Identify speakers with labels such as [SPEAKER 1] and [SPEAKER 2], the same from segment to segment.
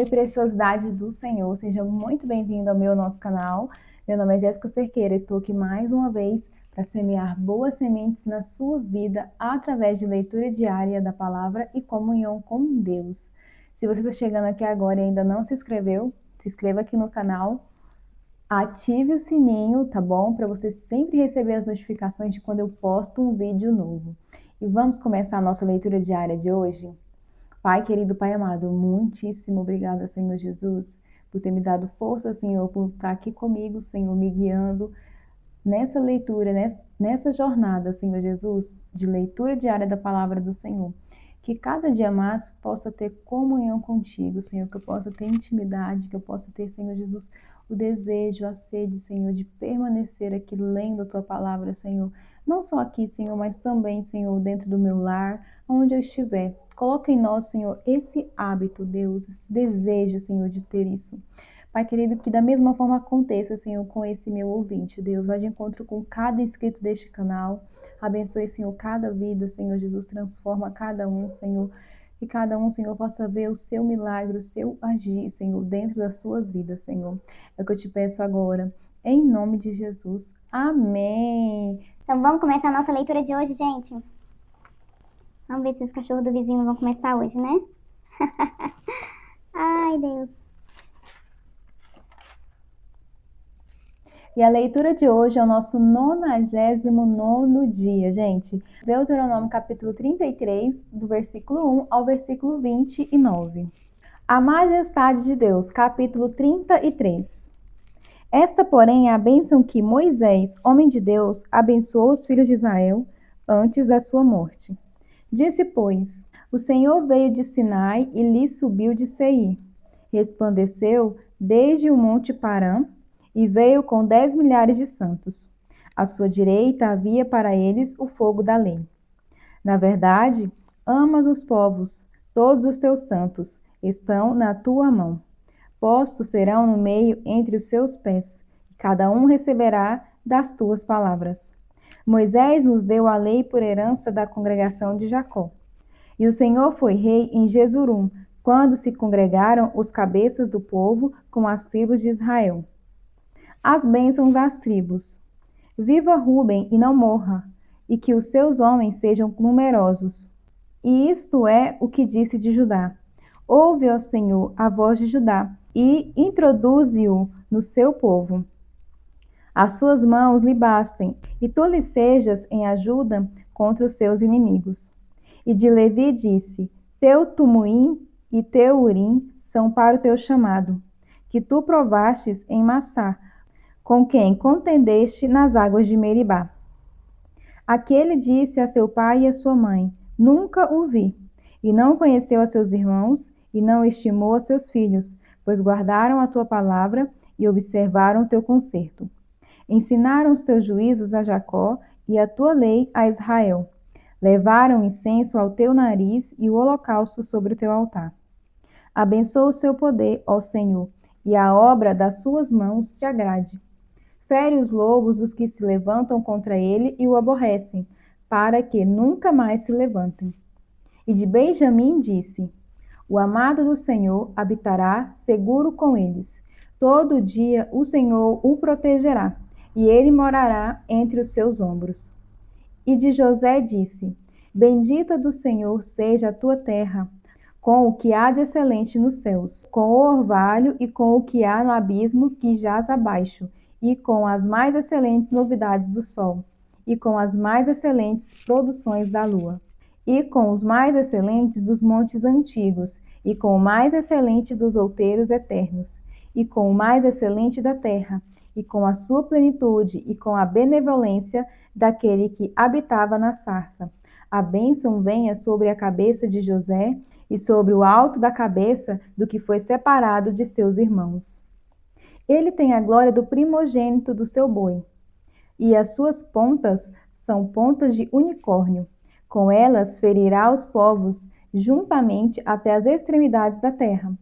[SPEAKER 1] Oi, preciosidade do Senhor, seja muito bem-vindo ao nosso canal. Meu nome é Jéssica Cerqueira, estou aqui mais uma vez para semear boas sementes na sua vida através de leitura diária da palavra e comunhão com Deus. Se você está chegando aqui agora e ainda não se inscreveu, se inscreva aqui no canal, ative o sininho, tá bom? Para você sempre receber as notificações de quando eu posto um vídeo novo. E vamos começar a nossa leitura diária de hoje? Pai querido, Pai amado, muitíssimo obrigada, Senhor Jesus, por ter me dado força, Senhor, por estar aqui comigo, Senhor, me guiando nessa leitura, nessa jornada, Senhor Jesus, de leitura diária da palavra do Senhor. Que cada dia mais possa ter comunhão contigo, Senhor, que eu possa ter intimidade, que eu possa ter, Senhor Jesus, o desejo, a sede, Senhor, de permanecer aqui lendo a Tua palavra, Senhor. Não só aqui, Senhor, mas também, Senhor, dentro do meu lar, onde eu estiver. Coloca em nós, Senhor, esse hábito, Deus, esse desejo, Senhor, de ter isso. Pai querido, que da mesma forma aconteça, Senhor, com esse meu ouvinte. Deus, vai de encontro com cada inscrito deste canal. Abençoe, Senhor, cada vida, Senhor Jesus, transforma cada um, Senhor. Que cada um, Senhor, possa ver o seu milagre, o seu agir, Senhor, dentro das suas vidas, Senhor. É o que eu te peço agora, em nome de Jesus. Amém.
[SPEAKER 2] Então vamos começar a nossa leitura de hoje, gente? Vamos ver se os cachorros do vizinho vão começar hoje, né? Ai, Deus.
[SPEAKER 1] E a leitura de hoje é o nosso 99º dia, gente. Deuteronômio capítulo 33, do versículo 1 ao versículo 29. A majestade de Deus, capítulo 33. Esta, porém, é a bênção que Moisés, homem de Deus, abençoou os filhos de Israel antes da sua morte. Disse, pois, o Senhor veio de Sinai e lhes subiu de Seir. Resplandeceu desde o monte Parã e veio com 10 milhares de santos. À sua direita havia para eles o fogo da lei. Na verdade, amas os povos, todos os teus santos estão na tua mão. Postos serão no meio entre os seus pés, e cada um receberá das tuas palavras. Moisés nos deu a lei por herança da congregação de Jacó. E o Senhor foi rei em Jesurum, quando se congregaram os cabeças do povo com as tribos de Israel. As bênçãos das tribos. Viva Ruben e não morra, e que os seus homens sejam numerosos. E isto é o que disse de Judá. Ouve, ó Senhor, a voz de Judá, e introduze-o no seu povo. As suas mãos lhe bastem, e tu lhe sejas em ajuda contra os seus inimigos. E de Levi disse, teu Tumuim e teu Urim são para o teu chamado, que tu provastes em Massá, com quem contendeste nas águas de Meribá. Aquele disse a seu pai e a sua mãe, nunca o vi, e não conheceu a seus irmãos, e não estimou a seus filhos, pois guardaram a tua palavra e observaram o teu concerto. Ensinaram os teus juízos a Jacó e a tua lei a Israel. Levaram incenso ao teu nariz e o holocausto sobre o teu altar. Abençoa o seu poder, ó Senhor, e a obra das suas mãos te agrade. Fere os lobos dos que se levantam contra ele e o aborrecem, para que nunca mais se levantem. E de Benjamim disse, o amado do Senhor habitará seguro com eles. Todo dia o Senhor o protegerá, e ele morará entre os seus ombros. E de José disse, bendita do Senhor seja a tua terra, com o que há de excelente nos céus, com o orvalho e com o que há no abismo que jaz abaixo, e com as mais excelentes novidades do sol, e com as mais excelentes produções da lua, e com os mais excelentes dos montes antigos, e com o mais excelente dos outeiros eternos, e com o mais excelente da terra, e com a sua plenitude, e com a benevolência daquele que habitava na sarça. A bênção venha sobre a cabeça de José, e sobre o alto da cabeça do que foi separado de seus irmãos. Ele tem a glória do primogênito do seu boi, e as suas pontas são pontas de unicórnio. Com elas ferirá os povos juntamente até as extremidades da terra.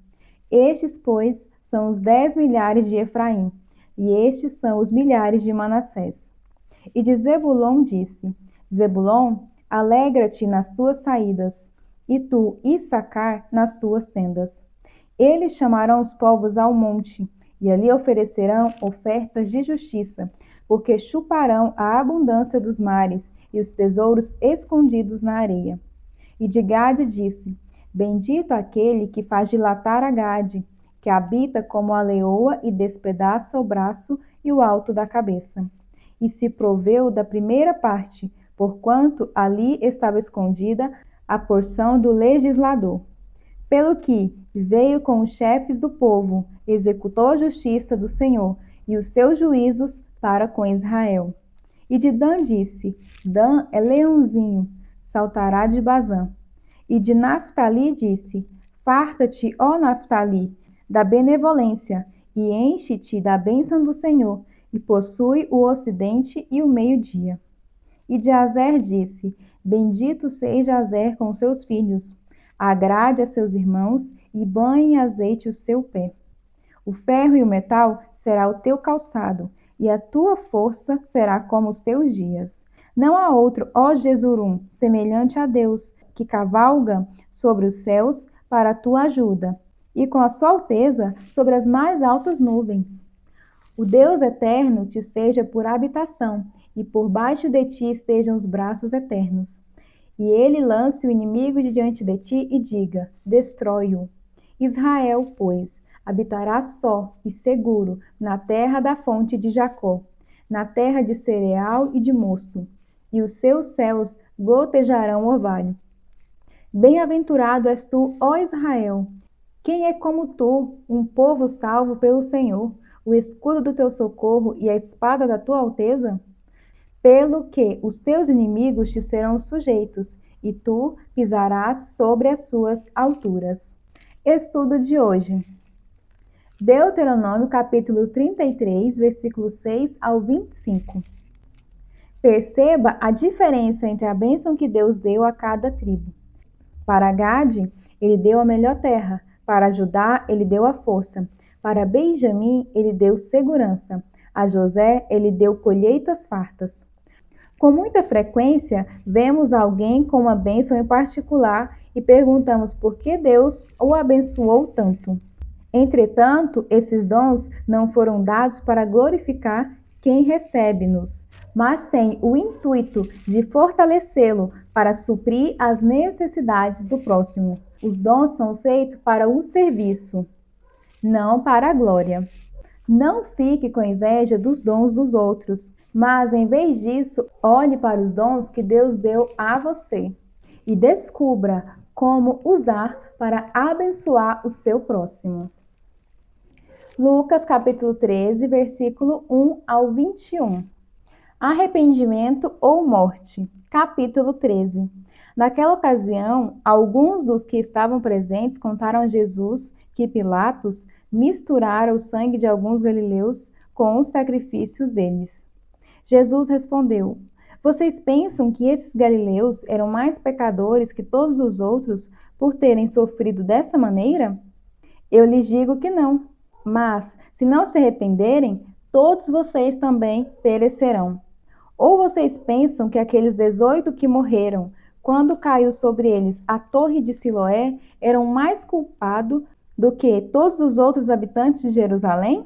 [SPEAKER 1] Estes, pois, são os 10 milhares de Efraim, e estes são os milhares de Manassés. E de Zebulon disse, Zebulon, alegra-te nas tuas saídas, e tu, Issacar, nas tuas tendas. Eles chamarão os povos ao monte, e ali oferecerão ofertas de justiça, porque chuparão a abundância dos mares e os tesouros escondidos na areia. E de Gade disse: Bendito aquele que faz dilatar a Gade, que habita como a leoa e despedaça o braço e o alto da cabeça. E se proveu da primeira parte, porquanto ali estava escondida a porção do legislador. Pelo que veio com os chefes do povo, executou a justiça do Senhor e os seus juízos para com Israel. E de Dan disse: Dan é leãozinho, saltará de Bazã. E de Naftali disse: Farta-te, ó Naftali, da benevolência, e enche-te da bênção do Senhor, e possui o ocidente e o meio-dia. E de Azer disse: Bendito seja Azer com seus filhos, agrade a seus irmãos, e banhe em azeite o seu pé. O ferro e o metal será o teu calçado, e a tua força será como os teus dias. Não há outro, ó Jesurum, semelhante a Deus, que cavalga sobre os céus para a tua ajuda, e com a sua alteza sobre as mais altas nuvens. O Deus eterno te seja por habitação, e por baixo de ti estejam os braços eternos. E ele lance o inimigo de diante de ti e diga: destrói-o. Israel, pois, habitará só e seguro na terra da fonte de Jacó, na terra de cereal e de mosto, e os seus céus gotejarão orvalho. Bem-aventurado és tu, ó Israel! Quem é como tu, um povo salvo pelo Senhor, o escudo do teu socorro e a espada da tua alteza? Pelo que os teus inimigos te serão sujeitos, e tu pisarás sobre as suas alturas. Estudo de hoje. Deuteronômio capítulo 33, versículos 6 ao 25. Perceba a diferença entre a bênção que Deus deu a cada tribo. Para Gade, ele deu a melhor terra. Para Judá, ele deu a força. Para Benjamim, ele deu segurança. A José, ele deu colheitas fartas. Com muita frequência, vemos alguém com uma bênção em particular e perguntamos por que Deus o abençoou tanto. Entretanto, esses dons não foram dados para glorificar quem recebe-nos, mas têm o intuito de fortalecê-lo para suprir as necessidades do próximo. Os dons são feitos para o serviço, não para a glória. Não fique com inveja dos dons dos outros, mas em vez disso, olhe para os dons que Deus deu a você e descubra como usar para abençoar o seu próximo. Lucas capítulo 13, versículo 1 ao 21. Arrependimento ou morte. Capítulo 13. Naquela ocasião, alguns dos que estavam presentes contaram a Jesus que Pilatos misturara o sangue de alguns galileus com os sacrifícios deles. Jesus respondeu: Vocês pensam que esses galileus eram mais pecadores que todos os outros por terem sofrido dessa maneira? Eu lhes digo que não. Mas, se não se arrependerem, todos vocês também perecerão. Ou vocês pensam que aqueles 18 que morreram, quando caiu sobre eles a torre de Siloé, eram mais culpados do que todos os outros habitantes de Jerusalém?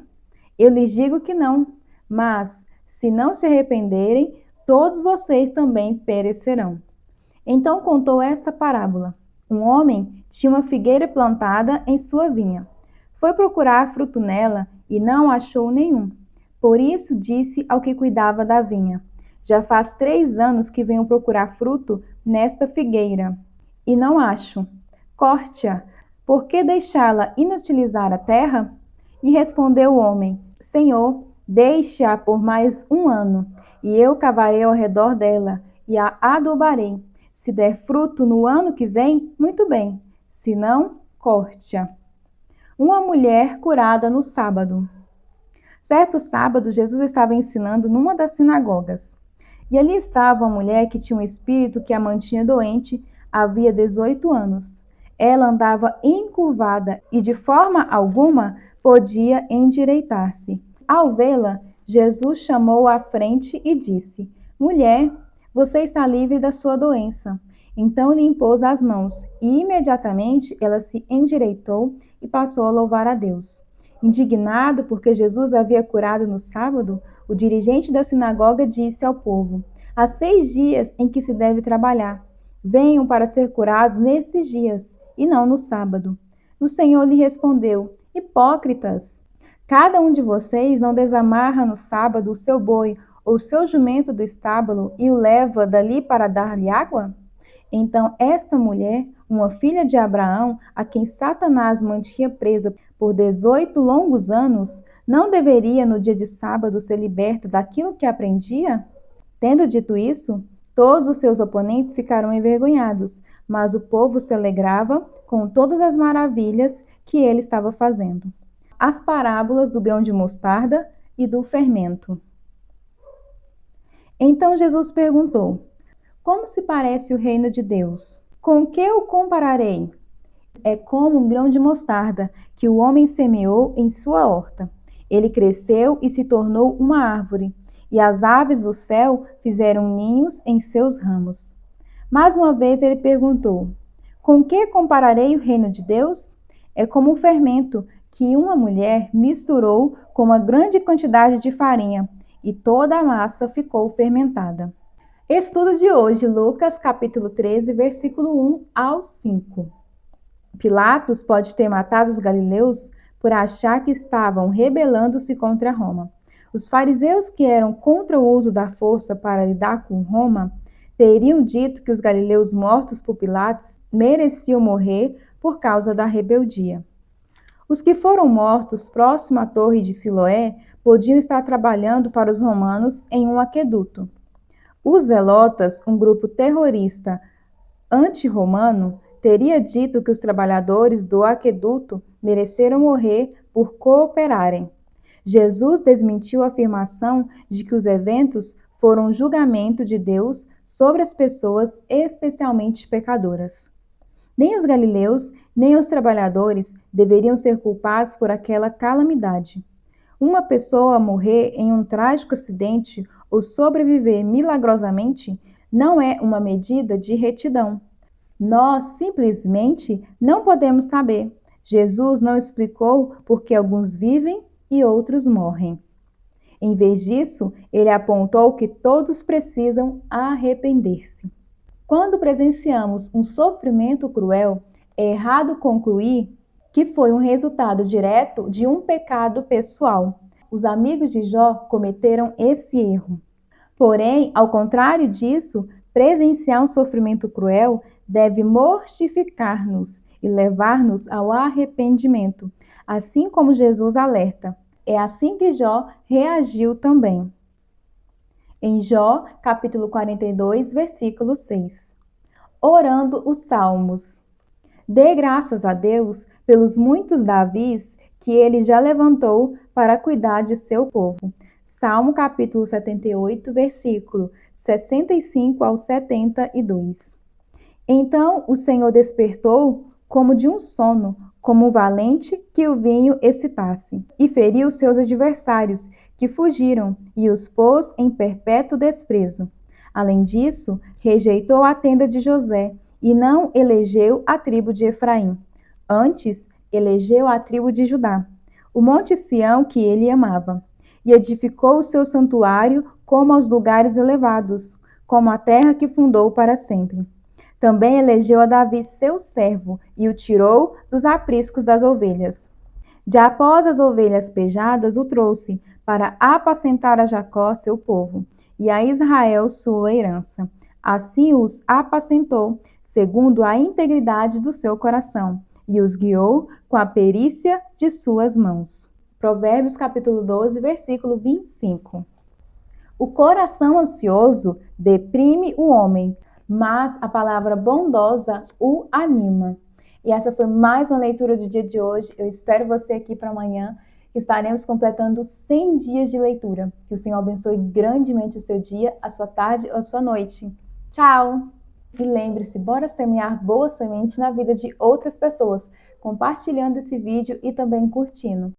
[SPEAKER 1] Eu lhes digo que não. Mas, se não se arrependerem, todos vocês também perecerão. Então contou esta parábola. Um homem tinha uma figueira plantada em sua vinha. Foi procurar fruto nela e não achou nenhum. Por isso disse ao que cuidava da vinha: Já faz 3 anos que venho procurar fruto nesta figueira e não acho. Corte-a. Por que deixá-la inutilizar a terra? E respondeu o homem: Senhor, deixe-a por mais 1 ano, e eu cavarei ao redor dela e a adubarei. Se der fruto no ano que vem, muito bem. Se não, corte-a. Uma mulher curada no sábado. Certo sábado, Jesus estava ensinando numa das sinagogas. E ali estava uma mulher que tinha um espírito que a mantinha doente havia 18 anos. Ela andava encurvada e de forma alguma podia endireitar-se. Ao vê-la, Jesus chamou-a à frente e disse: Mulher, você está livre da sua doença. Então lhe impôs as mãos, e imediatamente ela se endireitou e passou a louvar a Deus. Indignado porque Jesus havia curado no sábado, o dirigente da sinagoga disse ao povo: há 6 dias em que se deve trabalhar. Venham para ser curados nesses dias, e não no sábado. O Senhor lhe respondeu: hipócritas! Cada um de vocês não desamarra no sábado o seu boi ou o seu jumento do estábulo e o leva dali para dar-lhe água? Então esta mulher, uma filha de Abraão, a quem Satanás mantinha presa por 18 longos anos, não deveria no dia de sábado ser liberta daquilo que aprendia? Tendo dito isso, todos os seus oponentes ficaram envergonhados, mas o povo se alegrava com todas as maravilhas que ele estava fazendo. As parábolas do grão de mostarda e do fermento. Então Jesus perguntou: como se parece o reino de Deus? Com que o compararei? É como um grão de mostarda que o homem semeou em sua horta. Ele cresceu e se tornou uma árvore, e as aves do céu fizeram ninhos em seus ramos. Mais uma vez ele perguntou: com que compararei o reino de Deus? É como um fermento que uma mulher misturou com uma grande quantidade de farinha, e toda a massa ficou fermentada. Estudo de hoje, Lucas capítulo 13, versículo 1 ao 5. Pilatos pode ter matado os galileus por achar que estavam rebelando-se contra Roma. Os fariseus, que eram contra o uso da força para lidar com Roma, teriam dito que os galileus mortos por Pilatos mereciam morrer por causa da rebeldia. Os que foram mortos próximo à torre de Siloé podiam estar trabalhando para os romanos em um aqueduto. Os zelotas, um grupo terrorista anti-romano, teria dito que os trabalhadores do aqueduto mereceram morrer por cooperarem. Jesus desmentiu a afirmação de que os eventos foram um julgamento de Deus sobre as pessoas especialmente pecadoras. Nem os galileus, nem os trabalhadores deveriam ser culpados por aquela calamidade. Uma pessoa morrer em um trágico acidente ou sobreviver milagrosamente não é uma medida de retidão. Nós simplesmente não podemos saber. Jesus não explicou por que alguns vivem e outros morrem. Em vez disso, ele apontou que todos precisam arrepender-se. Quando presenciamos um sofrimento cruel, é errado concluir que foi um resultado direto de um pecado pessoal. Os amigos de Jó cometeram esse erro. Porém, ao contrário disso, presenciar um sofrimento cruel deve mortificar-nos e levar-nos ao arrependimento, assim como Jesus alerta. É assim que Jó reagiu também. Em Jó, capítulo 42, versículo 6. Orando os Salmos. Dê graças a Deus pelos muitos Davis que ele já levantou para cuidar de seu povo. Salmo capítulo 78, versículo 65 ao 72. Então o Senhor despertou como de um sono, como um valente que o vinho excitasse, e feriu seus adversários, que fugiram, e os pôs em perpétuo desprezo. Além disso, rejeitou a tenda de José, e não elegeu a tribo de Efraim. Antes, elegeu a tribo de Judá, o monte Sião que ele amava, e edificou o seu santuário como aos lugares elevados, como a terra que fundou para sempre. Também elegeu a Davi seu servo, e o tirou dos apriscos das ovelhas. De após as ovelhas pejadas, o trouxe, para apacentar a Jacó, seu povo, e a Israel, sua herança. Assim os apacentou, segundo a integridade do seu coração, e os guiou com a perícia de suas mãos. Provérbios capítulo 12, versículo 25. O coração ansioso deprime o homem, mas a palavra bondosa o anima. E essa foi mais uma leitura do dia de hoje. Eu espero você aqui para amanhã, que estaremos completando 100 dias de leitura. Que o Senhor abençoe grandemente o seu dia, a sua tarde ou a sua noite. Tchau! E lembre-se, bora semear boa semente na vida de outras pessoas, compartilhando esse vídeo e também curtindo.